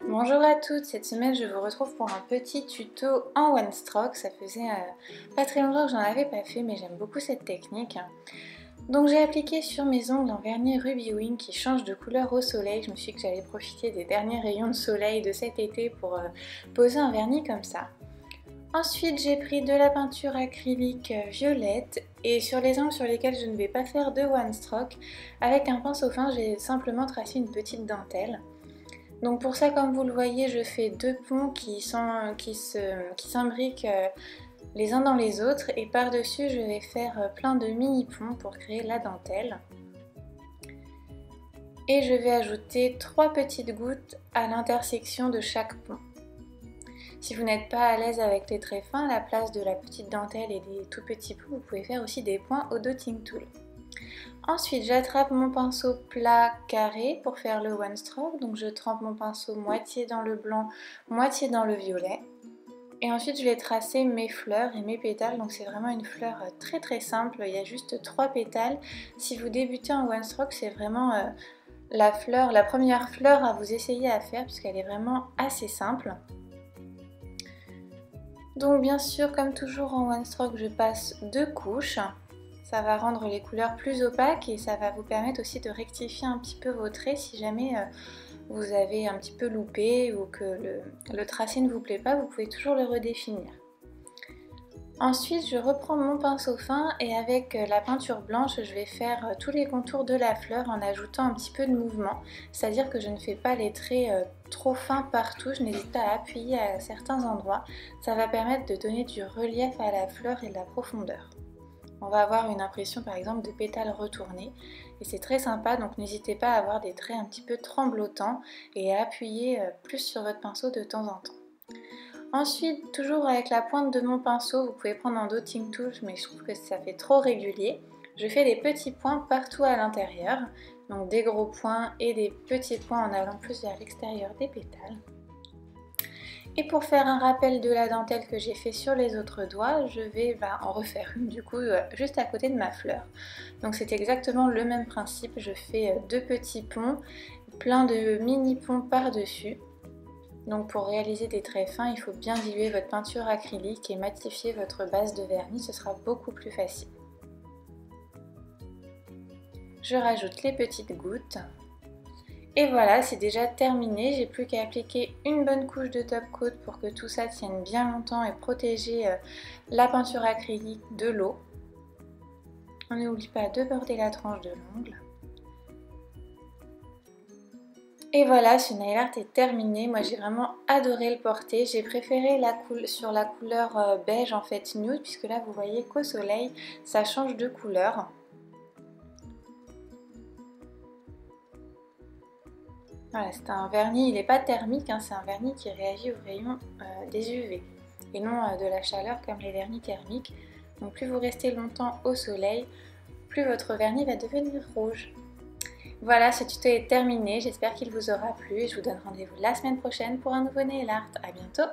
Bonjour à toutes, cette semaine je vous retrouve pour un petit tuto en one stroke. Ça faisait pas très longtemps que j'en avais pas fait, mais j'aime beaucoup cette technique. Donc j'ai appliqué sur mes ongles un vernis Ruby Wing qui change de couleur au soleil. Je me suis dit que j'allais profiter des derniers rayons de soleil de cet été pour poser un vernis comme ça. Ensuite j'ai pris de la peinture acrylique violette et sur les ongles sur lesquels je ne vais pas faire de one stroke, avec un pinceau fin j'ai simplement tracé une petite dentelle. Donc pour ça, comme vous le voyez, je fais deux ponts qui s'imbriquent les uns dans les autres, et par-dessus je vais faire plein de mini ponts pour créer la dentelle. Et je vais ajouter 3 petites gouttes à l'intersection de chaque pont. Si vous n'êtes pas à l'aise avec les traits fins, à la place de la petite dentelle et des tout petits ponts, vous pouvez faire aussi des points au dotting tool. Ensuite, j'attrape mon pinceau plat carré pour faire le one stroke. Donc je trempe mon pinceau moitié dans le blanc, moitié dans le violet. Et ensuite, je vais tracer mes fleurs et mes pétales. Donc c'est vraiment une fleur très très simple. Il y a juste 3 pétales. Si vous débutez en one stroke, c'est vraiment la première fleur à vous essayer à faire puisqu'elle est vraiment assez simple. Donc bien sûr, comme toujours en one stroke, je passe 2 couches. Ça va rendre les couleurs plus opaques et ça va vous permettre aussi de rectifier un petit peu vos traits si jamais vous avez un petit peu loupé ou que le tracé ne vous plaît pas, vous pouvez toujours le redéfinir. Ensuite, je reprends mon pinceau fin et avec la peinture blanche, je vais faire tous les contours de la fleur en ajoutant un petit peu de mouvement. C'est-à-dire que je ne fais pas les traits trop fins partout, je n'hésite pas à appuyer à certains endroits. Ça va permettre de donner du relief à la fleur et de la profondeur. On va avoir une impression par exemple de pétales retournés et c'est très sympa, donc n'hésitez pas à avoir des traits un petit peu tremblotants et à appuyer plus sur votre pinceau de temps en temps. Ensuite, toujours avec la pointe de mon pinceau, vous pouvez prendre un dotting tool, mais je trouve que ça fait trop régulier. Je fais des petits points partout à l'intérieur, donc des gros points et des petits points en allant plus vers l'extérieur des pétales. Et pour faire un rappel de la dentelle que j'ai fait sur les autres doigts, je vais en refaire une du coup juste à côté de ma fleur. Donc c'est exactement le même principe, je fais 2 petits ponts, plein de mini ponts par-dessus. Donc pour réaliser des traits fins, il faut bien diluer votre peinture acrylique et matifier votre base de vernis, ce sera beaucoup plus facile. Je rajoute les petites gouttes. Et voilà, c'est déjà terminé, j'ai plus qu'à appliquer une bonne couche de top coat pour que tout ça tienne bien longtemps et protéger la peinture acrylique de l'eau. On n'oublie pas de border la tranche de l'ongle. Et voilà, ce nail art est terminé, moi j'ai vraiment adoré le porter, j'ai préféré sur la couleur beige en fait nude, puisque là vous voyez qu'au soleil ça change de couleur. Voilà, c'est un vernis, il n'est pas thermique, hein, c'est un vernis qui réagit aux rayons des UV et non de la chaleur comme les vernis thermiques. Donc plus vous restez longtemps au soleil, plus votre vernis va devenir rouge. Voilà, ce tuto est terminé, j'espère qu'il vous aura plu et je vous donne rendez-vous la semaine prochaine pour un nouveau nail art. À bientôt!